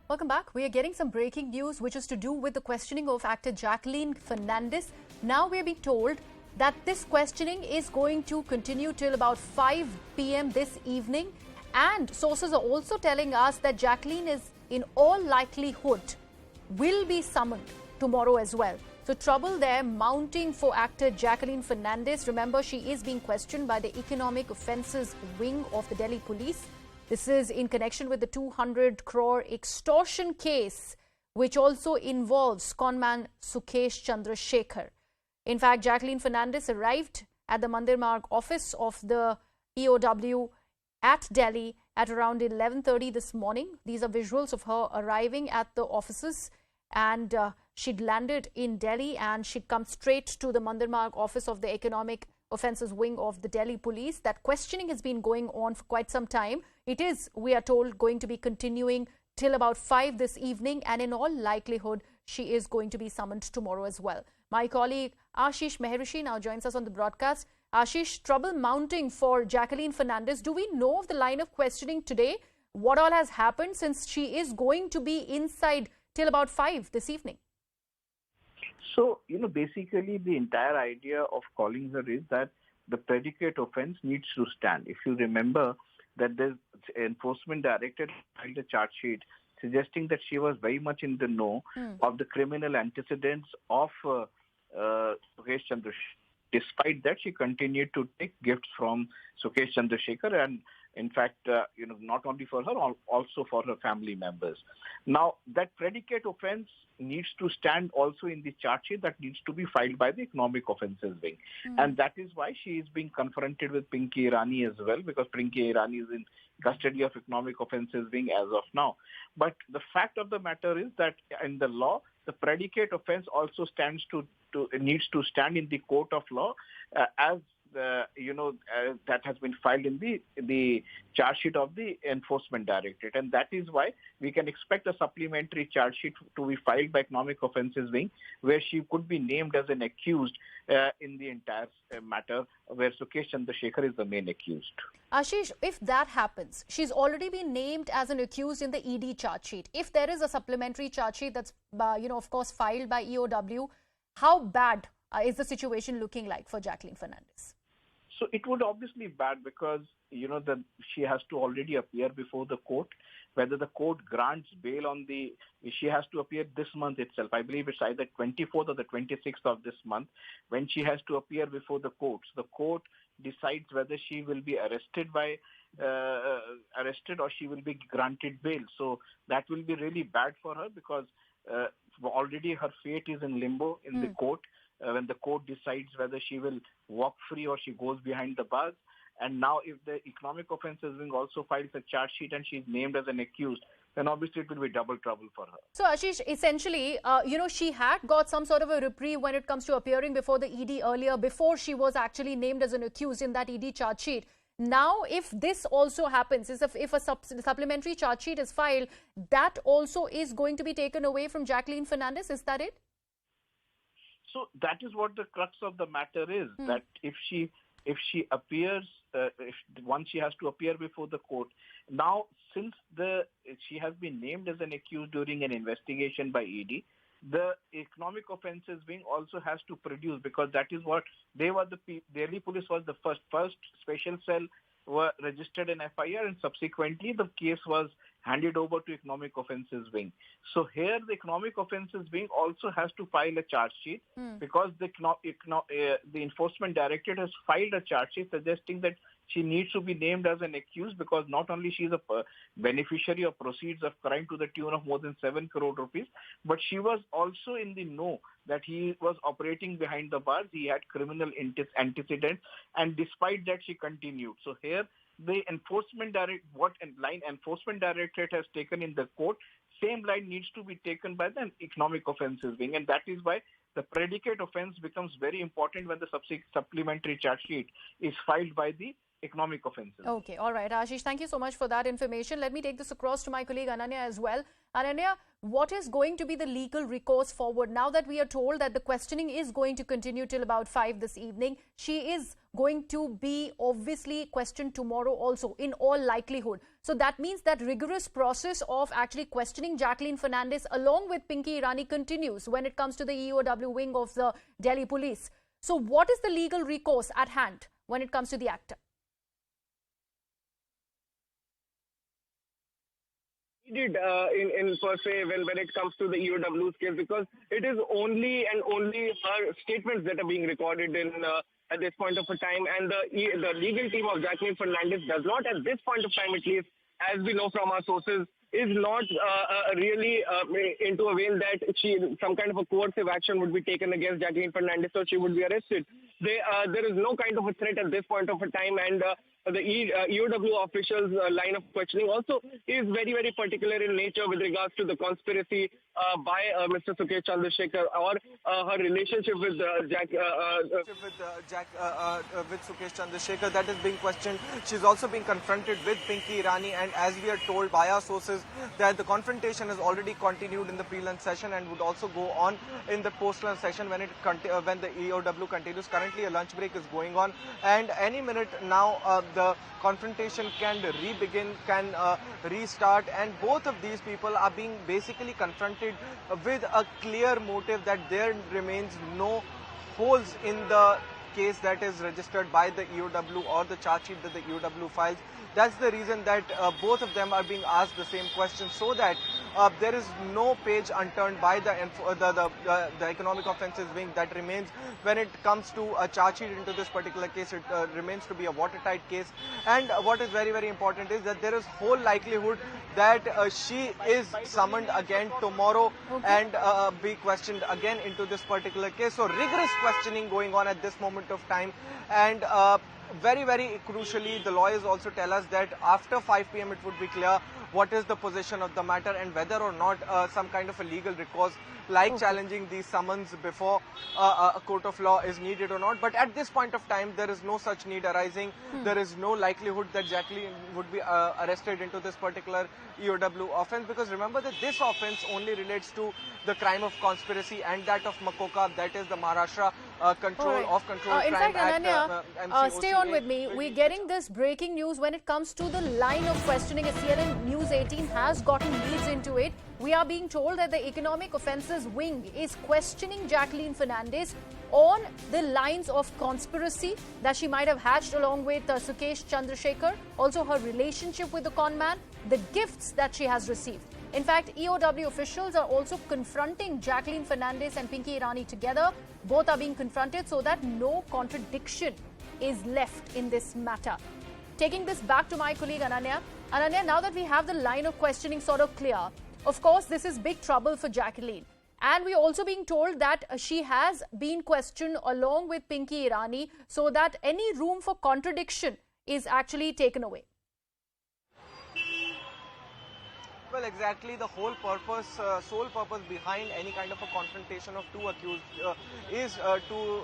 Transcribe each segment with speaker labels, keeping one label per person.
Speaker 1: Welcome back. We are getting some breaking news which is to do with the questioning of actor Jacqueline Fernandez. Now we are being told that this questioning is going to continue till about 5 p.m. this evening. And sources are also telling us that Jacqueline is in all likelihood will be summoned tomorrow as well. So trouble there mounting for actor Jacqueline Fernandez. Remember, she is being questioned by the Economic Offences Wing of the Delhi Police. This is in connection with the 200 crore extortion case, which also involves conman Sukesh Chandrasekhar. In fact, Jacqueline Fernandez arrived at the Mandir Marg office of the EOW at Delhi at around 11:30 this morning. These are visuals of her arriving at the offices, and she'd landed in Delhi and she'd come straight to the Mandir Marg office of the Economic Offences Wing of the Delhi Police. That questioning has been going on for quite some time. It is, we are told, going to be continuing till about 5 this evening, and in all likelihood, she is going to be summoned tomorrow as well. My colleague Ashish Mehrishi now joins us on the broadcast. Ashish, trouble mounting for Jacqueline Fernandez. Do we know of the line of questioning today? What all has happened since she is going to be inside till about 5 this evening?
Speaker 2: So, basically the entire idea of calling her is that the predicate offense needs to stand. If you remember that the enforcement director filed a charge sheet suggesting that she was very much in the know of the criminal antecedents of Sukesh Chandrasekhar. Despite that, she continued to take gifts from Sukesh Chandrasekhar, and in fact, not only for her, also for her family members. Now, that predicate offense needs to stand also in the charge sheet that needs to be filed by the Economic Offences Wing. And that is why she is being confronted with Pinky Irani as well, because Pinky Irani is in custody of Economic Offences Wing as of now. But the fact of the matter is that in the law, the predicate offense also needs to stand in the court of law as that has been filed in the charge sheet of the Enforcement Directorate, and that is why we can expect a supplementary charge sheet to be filed by Economic Offences Wing, where she could be named as an accused in the entire matter, where Sukesh Chandrasekhar is the main accused.
Speaker 1: Ashish, if that happens, she's already been named as an accused in the ED charge sheet. If there is a supplementary charge sheet that's, of course, filed by EOW, how bad is the situation looking like for Jacqueline Fernandez?
Speaker 2: So it would obviously be bad because, she has to already appear before the court. Whether the court grants bail she has to appear this month itself. I believe it's either 24th or the 26th of this month when she has to appear before the court. So the court decides whether she will be arrested or she will be granted bail. So that will be really bad for her because already her fate is in limbo in the court. When the court decides whether she will walk free or she goes behind the bars. And now if the Economic Offences Wing also files a charge sheet and she's named as an accused, then obviously it will be double trouble for her.
Speaker 1: So Ashish, essentially, she had got some sort of a reprieve when it comes to appearing before the ED earlier, before she was actually named as an accused in that ED charge sheet. Now, if this also happens, if a supplementary charge sheet is filed, that also is going to be taken away from Jacqueline Fernandez. Is that it?
Speaker 2: So that is what the crux of the matter is, that if she appears, once she has to appear before the court. Now, since she has been named as an accused during an investigation by ED, the Economic Offences Wing also has to produce, because that is what they were. Delhi Police was the first special cell were registered in FIR, and subsequently the case was handed over to Economic Offences Wing. So here the Economic Offences Wing also has to file a charge sheet because the Enforcement Directorate has filed a charge sheet suggesting that she needs to be named as an accused because not only she is a beneficiary of proceeds of crime to the tune of more than 7 crore rupees, but she was also in the know that he was operating behind the bars. He had criminal antecedents, and despite that she continued. So here the Enforcement Directorate has taken in the court, same line needs to be taken by the Economic Offences Wing, and that is why the predicate offense becomes very important when the supplementary charge sheet is filed by the economic offences.
Speaker 1: Okay, all right. Ashish, thank you so much for that information. Let me take this across to my colleague Ananya as well. Ananya, what is going to be the legal recourse forward now that we are told that the questioning is going to continue till about 5 this evening? She is going to be obviously questioned tomorrow also, in all likelihood. So that means that rigorous process of actually questioning Jacqueline Fernandez along with Pinky Irani continues when it comes to the EOW wing of the Delhi police. So what is the legal recourse at hand when it comes to the actor?
Speaker 3: Needed in per se when it comes to the EOW's case, because it is only and only her statements that are being recorded in at this point of a time, and the legal team of Jacqueline Fernandez does not, at this point of time at least, as we know from our sources, is not really into a vein that some kind of a coercive action would be taken against Jacqueline Fernandez, so she would be arrested. There is no kind of a threat at this point of a time, and the EOW officials' line of questioning also is very, very particular in nature with regards to the conspiracy by Mr. Sukesh Chandrasekhar, or her relationship with
Speaker 4: with Sukesh Chandrasekhar, that is being questioned. She's also being confronted with Pinky Irani, and as we are told by our sources that the confrontation has already continued in the pre-lunch session and would also go on in the post-lunch session when the EOW continues. Currently a lunch break is going on, and any minute now the confrontation can re-begin, can restart, and both of these people are being basically confronted with a clear motive that there remains no holes in the case that is registered by the EOW or the charge sheet that the EOW files. That's the reason that both of them are being asked the same question, so that there is no page unturned by the economic offences wing that remains when it comes to a charge sheet into this particular case. It remains to be a watertight case, and what is very, very important is that there is whole likelihood that she is summoned again tomorrow and be questioned again into this particular case. So rigorous questioning going on at this moment of time, and very, very crucially, the lawyers also tell us that after 5 p.m. it would be clear what is the position of the matter and whether or not some kind of a legal recourse like challenging these summons before a court of law is needed or not. But at this point of time, there is no such need arising. There is no likelihood that Jacqueline would be arrested into this particular EOW offence, because remember that this offence only relates to the crime of conspiracy and that of Makoka, that is the Maharashtra Control
Speaker 1: in
Speaker 4: Crime
Speaker 1: fact,
Speaker 4: Act.
Speaker 1: Ananya, stay on with me. We're getting this breaking news when it comes to the line of questioning. CNN News 18 has gotten leads into it. We are being told that the Economic Offences Wing is questioning Jacqueline Fernandez on the lines of conspiracy that she might have hatched along with Sukesh Chandrasekhar, also her relationship with the con man, the gifts that she has received. In fact, EOW officials are also confronting Jacqueline Fernandez and Pinky Irani together. Both are being confronted so that no contradiction is left in this matter. Taking this back to my colleague Ananya. Ananya, now that we have the line of questioning sort of clear, of course, this is big trouble for Jacqueline. And we're also being told that she has been questioned along with Pinky Irani, so that any room for contradiction is actually taken away.
Speaker 4: Well, exactly. The whole purpose, sole purpose behind any kind of a confrontation of two accused is to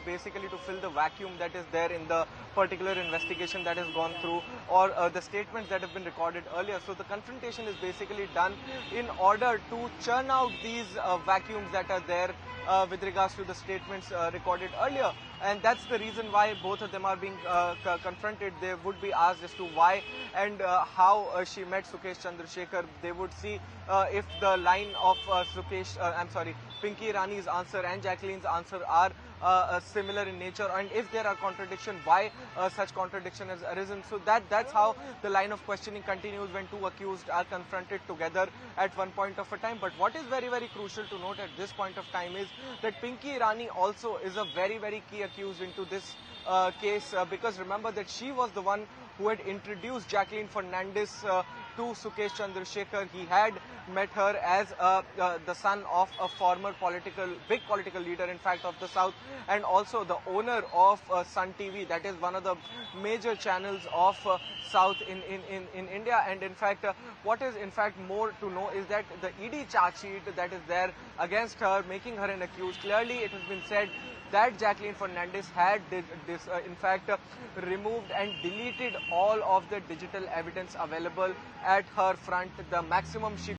Speaker 4: basically to fill the vacuum that is there in the particular investigation that has gone through, or the statements that have been recorded earlier. So the confrontation is basically done in order to churn out these vacuums that are there with regards to the statements recorded earlier. And that's the reason why both of them are being confronted. They would be asked as to why and how she met Sukesh Chandrasekhar. They would see if the line of Pinky Irani's answer and Jacqueline's answer are similar in nature, and if there are contradictions, why such contradiction has arisen. So that's how the line of questioning continues when two accused are confronted together at one point of a time. But what is very, very crucial to note at this point of time is that Pinky Irani also is a very, very key accused into this case, because remember that she was the one who had introduced Jacqueline Fernandez to Sukesh Chandrasekhar. He had met her as the son of a former big political leader, in fact, of the South, and also the owner of Sun TV, that is one of the major channels of South in India. And in fact, what is in fact more to know is that the ED charge sheet that is there against her, making her an accused. Clearly, it has been said that Jacqueline Fernandez had in fact removed and deleted all of the digital evidence available at her front. The maximum she